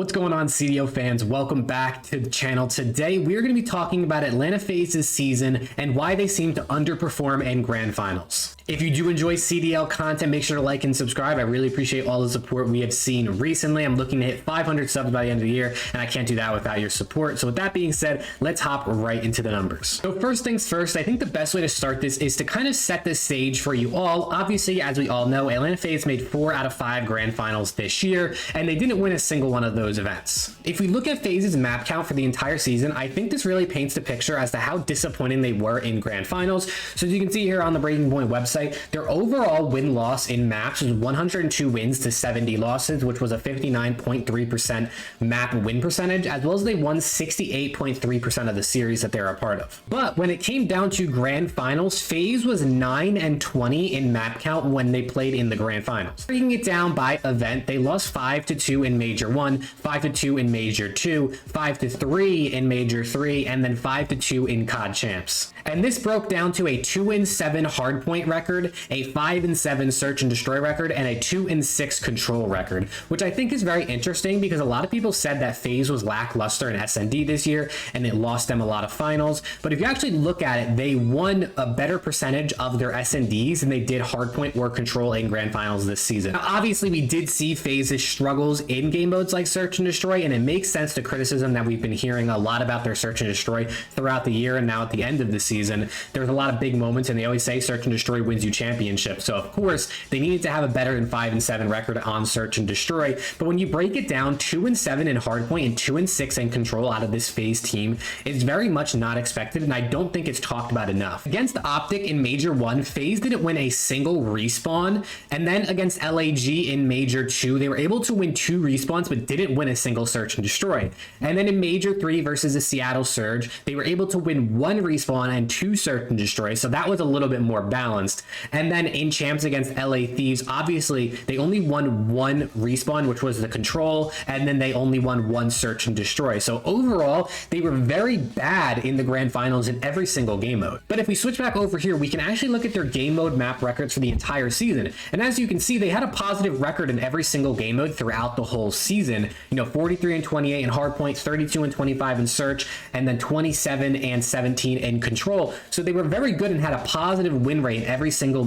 What's going on, CDO fans? Welcome back to the channel. Today, we're going to be talking about Atlanta FaZe's season and why they seem to underperform in grand finals. If you do enjoy CDL content, make sure to like and subscribe. I really appreciate all the support we have seen recently. I'm looking to hit 500 subs by the end of the year, and I can't do that without your support. So with that being said, let's hop right into the numbers. So first things first, I think the best way to start this is to kind of set the stage for you all. Obviously, as we all know, Atlanta FaZe made 4 out of 5 grand finals this year, and they didn't win a single one of those events. If we look at FaZe's map count for the entire season, I think this really paints the picture as to how disappointing they were in grand finals. So as you can see here on the Breaking Point website, their overall win-loss in maps was 102 wins to 70 losses, which was a 59.3% map win percentage, as well as they won 68.3% of the series that they're a part of. But when it came down to grand finals, FaZe was 9-20 in map count when they played in the grand finals. Breaking it down by event, they lost 5-2 in Major 1, 5-2 in Major 2, 5-3 in Major 3, and then 5-2 in COD Champs. And this broke down to a 2-7 hardpoint record, a 5-7 search and destroy record, and a 2-6 control record, which I think is very interesting because a lot of people said that FaZe was lackluster in SND this year and it lost them a lot of finals. But if you actually look at it, they won a better percentage of their SNDs than they did hardpoint or control in grand finals this season. Now, obviously, we did see FaZe's struggles in game modes like search and destroy, and it makes sense to criticism that we've been hearing a lot about their search and destroy throughout the year. And now at the end of the season, there's a lot of big moments, and they always say search and destroy wins you championships. So of course they needed to have a better than 5-7 record on search and destroy. But when you break it down, 2-7 in hardpoint and 2-6 in control out of this FaZe team is very much not expected, and I don't think it's talked about enough. Against Optic in Major 1, FaZe didn't win a single respawn, and then against LAG in Major 2, they were able to win 2 respawns but didn't win a single search and destroy. And then in Major 3 versus the Seattle Surge, they were able to win 1 respawn and 2 search and destroy, so that was a little bit more balanced. And then in champs against LA Thieves, obviously they only won 1 respawn, which was the control, and then they only won 1 search and destroy. So overall, they were very bad in the grand finals in every single game mode. But if we switch back over here, we can actually look at their game mode map records for the entire season. And as you can see, they had a positive record in every single game mode throughout the whole season. 43-28 in hardpoint, 32-25 in search, and then 27-17 in control. So they were very good and had a positive win rate in every single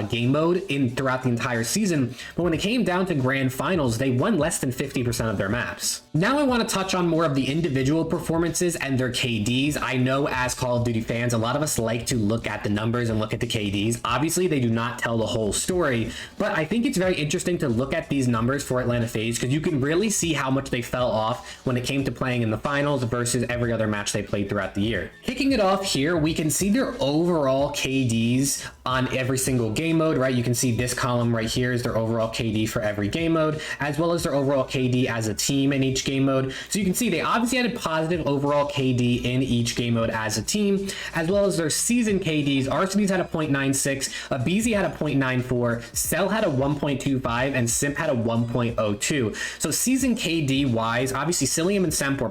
game mode throughout the entire season. But when it came down to grand finals, they won less than 50% of their maps. Now I want to touch on more of the individual performances and their KDs. I know as Call of Duty fans, a lot of us like to look at the numbers and look at the KDs. Obviously, they do not tell the whole story, but I think it's very interesting to look at these numbers for Atlanta FaZe because you can really see how much they fell off when it came to playing in the finals versus every other match they played throughout the year. Kicking it off here, we can see their overall KDs on every single game mode, right? You can see this column right here is their overall KD for every game mode, as well as their overall KD as a team in each game mode. So you can see they obviously had a positive overall KD in each game mode as a team, as well as their season KDs. Arcitys had a 0.96, aBeZy had a 0.94, Cell had a 1.25, and Simp had a 1.02. So season KD wise, obviously Cillium and Simp were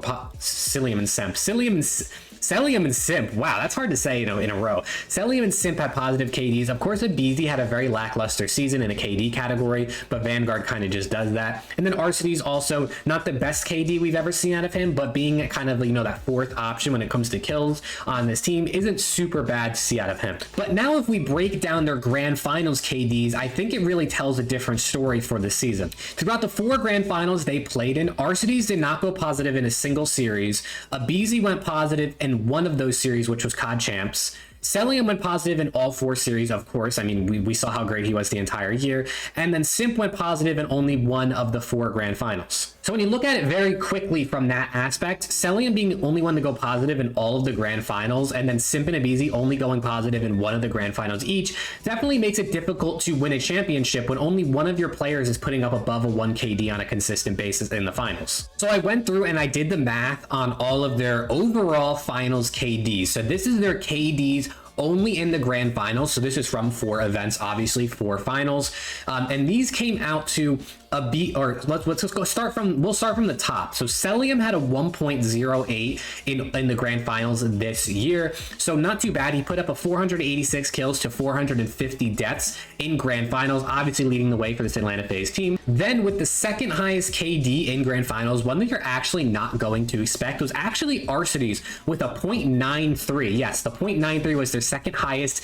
Cellium and Simp, wow, that's hard to say, in a row. Cellium and Simp had positive KDs. Of course, aBeZy had a very lackluster season in a KD category, but Vanguard kind of just does that. And then Arcitys also not the best KD we've ever seen out of him, but being kind of, that 4th option when it comes to kills on this team isn't super bad to see out of him. But now if we break down their grand finals KDs, I think it really tells a different story for this season. Throughout the 4 grand finals they played in, Arcitys did not go positive in a single series. aBeZy went positive in one of those series, which was COD Champs. Cellium went positive in all 4 series, of course. I mean, we saw how great he was the entire year. And then Simp went positive in only 1 of the 4 grand finals. So when you look at it very quickly from that aspect, Cellium being the only one to go positive in all of the grand finals, and then Simp and aBeZy only going positive in 1 of the grand finals each, definitely makes it difficult to win a championship when only one of your players is putting up above a 1 KD on a consistent basis in the finals. So I went through and I did the math on all of their overall finals KDs. So this is their KDs only in the grand finals. So this is from 4 events, obviously 4 finals. And these came out to a B, or let's go start from, we'll start from the top. So Cellium had a 1.08 in the grand finals this year. So not too bad. He put up a 486 kills to 450 deaths in grand finals, obviously leading the way for this Atlanta FaZe team. Then with the second highest KD in grand finals, one that you're actually not going to expect was actually Arcitys with a 0.93. Yes, the 0.93 was their second highest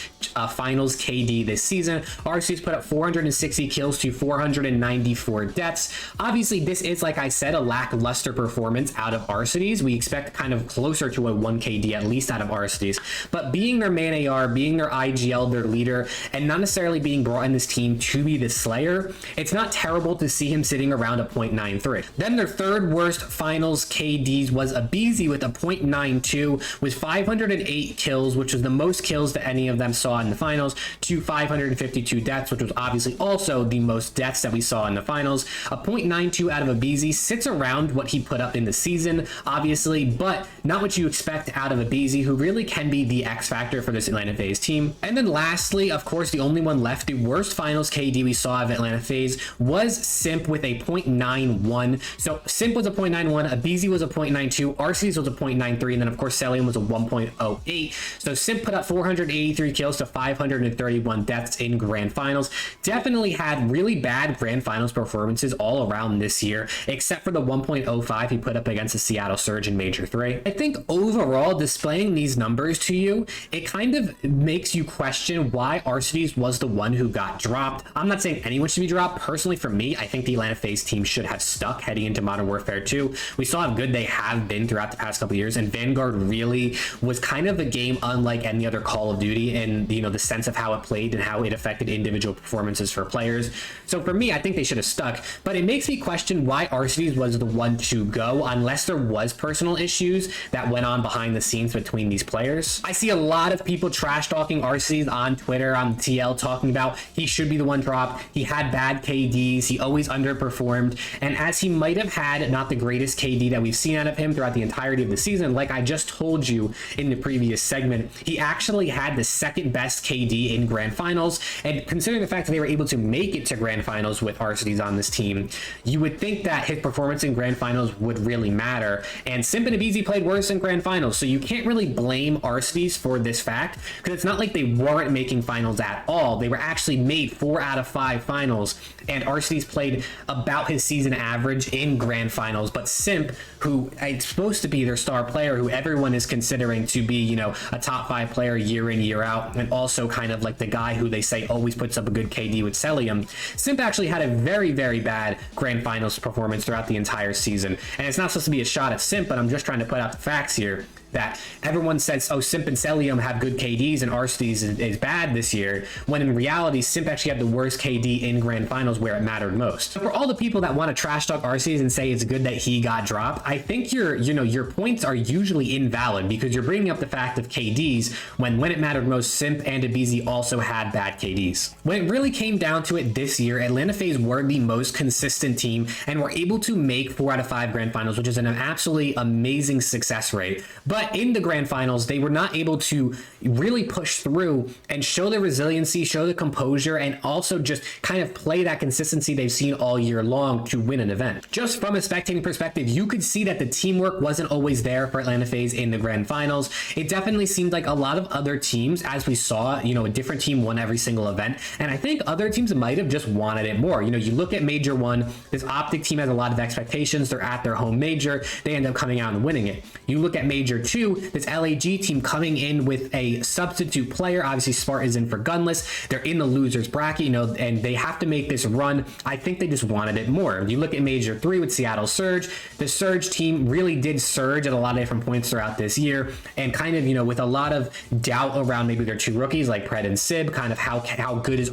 finals KD this season. Arcitys put up 460 kills to 494 deaths. Obviously, this is, like I said, a lackluster performance out of Arcitys. We expect kind of closer to a 1 KD at least out of Arcitys. But being their main AR, being their IGL, their leader, and not necessarily being brought in this team to be the Slayer, it's not terrible to see him sitting around a 0.93. Then their third worst finals KDs was aBeZy with a 0.92 with 508 kills, which was the most kills that any of them saw in the finals, to 552 deaths, which was obviously also the most deaths that we saw in the finals. A 0.92 out of aBeZy sits around what he put up in the season, obviously, but not what you expect out of aBeZy, who really can be the X factor for this Atlanta FaZe team. And then lastly, of course, the only one left, the worst finals KD we saw of Atlanta FaZe was Simp with a 0.91. So Simp was a 0.91, aBeZy was a 0.92, Arcitys was a 0.93, and then of course Cellium was a 1.08. So Simp put up 483 kills to 531 deaths in grand finals. Definitely had really bad grand finals performances all around this year, except for the 1.05 he put up against the Seattle Surge in Major 3. I think overall, displaying these numbers to you, it kind of makes you question why Arcitys was the one who got dropped. I'm not saying anyone should be dropped. Personally, for me, I think the Atlanta FaZe team should have stuck heading into Modern Warfare 2. We saw how good they have been throughout the past couple years, and Vanguard really was kind of a game unlike any other Call of Duty in, you know, the sense of how it played and how it affected individual performances for players. So for me, I think they should have stuck, but it makes me question why Arcitys was the one to go, unless there was personal issues that went on behind the scenes between these players. I see a lot of people trash talking Arcitys on Twitter, on TL, talking about he should be the one dropped. He had bad KDs. He always underperformed. And as he might have had not the greatest KD that we've seen out of him throughout the entirety of the season, like I just told you in the previous segment, he actually had the second best KD in grand finals. And considering the fact that they were able to make it to grand finals with Arcitys on this team, you would think that his performance in grand finals would really matter. And Simp and aBeZy played worse in grand finals, so you can't really blame Arcitys for this fact, because it's not like they weren't making finals at all. They were actually made 4 out of 5 finals, and Arcitys played about his season average in grand finals. But Simp, who is supposed to be their star player, who everyone is considering to be, you know, a top 5 player year in, year out, and also kind of like the guy who they say always puts up a good KD with Cellium, Simp actually had a very, very bad grand finals performance throughout the entire season. And it's not supposed to be a shot at Simp, but I'm just trying to put out the facts here, that everyone says, oh, Simp and Cellium have good KDs and Arcitys is bad this year, when in reality, Simp actually had the worst KD in grand finals where it mattered most. So for all the people that want to trash talk Arcitys and say it's good that he got dropped, I think your points are usually invalid, because you're bringing up the fact of KDs when it mattered most, Simp and aBeZy also had bad KDs. When it really came down to it this year, Atlanta FaZe were the most consistent team and were able to make 4 out of 5 grand finals, which is an absolutely amazing success rate. But in the grand finals, they were not able to really push through and show the resiliency, show the composure, and also just kind of play that consistency they've seen all year long to win an event. Just from a spectating perspective, you could see that the teamwork wasn't always there for Atlanta FaZe in the grand finals. It definitely seemed like a lot of other teams, as we saw, you know, a different team won every single event, and I think other teams might have just wanted it more. You know, you look at Major 1, this Optic team has a lot of expectations. They're at their home major. They end up coming out and winning it. You look at Major 2, this LAG team coming in with a substitute player. Obviously, Smart is in for Gunless. They're in the losers bracket, you know, and they have to make this run. I think they just wanted it more. You look at Major 3 with Seattle Surge. The Surge team really did surge at a lot of different points throughout this year, and kind of, you know, with a lot of doubt around maybe their 2 rookies like Pred and Sib, kind of how good is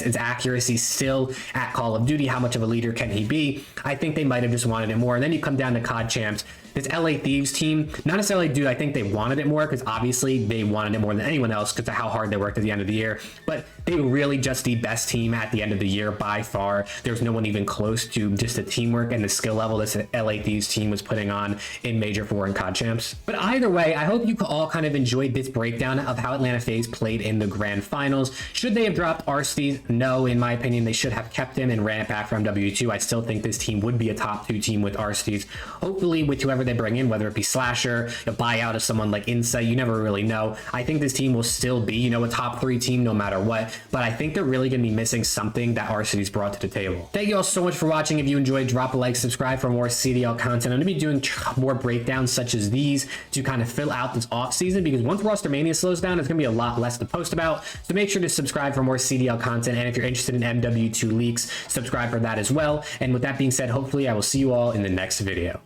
his accuracy still at Call of Duty, how much of a leader can he be. I think they might have just wanted it more. And then you come down to COD Champs. This LA Thieves team, not necessarily dude, I think they wanted it more because obviously they wanted it more than anyone else because of how hard they worked at the end of the year. But they were really just the best team at the end of the year by far. There's no one even close to just the teamwork and the skill level this LA Thieves team was putting on in Major 4 and COD Champs. But either way, I hope you all kind of enjoyed this breakdown of how Atlanta FaZe played in the grand finals. Should they have dropped Arsteez? No, in my opinion, they should have kept him and ran it back from W2. I still think this team would be a top 2 team with Arsteez. Hopefully with whoever they bring in, whether it be Slasher, a buyout of someone like Insight, you never really know. I think this team will still be, you know, a top 3 team no matter what, but I think they're really going to be missing something that Arsteez brought to the table. Thank you all so much for watching. If you enjoyed, drop a like, subscribe for more CDL content. I'm going to be doing more breakdowns such as these to kind of fill out this off season, because once Roster Mania slows down, it's going to be a lot less to post about. So make sure to subscribe for more CDL content, and if you're interested in MW2 leaks, subscribe for that as well. And with that being said, hopefully I will see you all in the next video.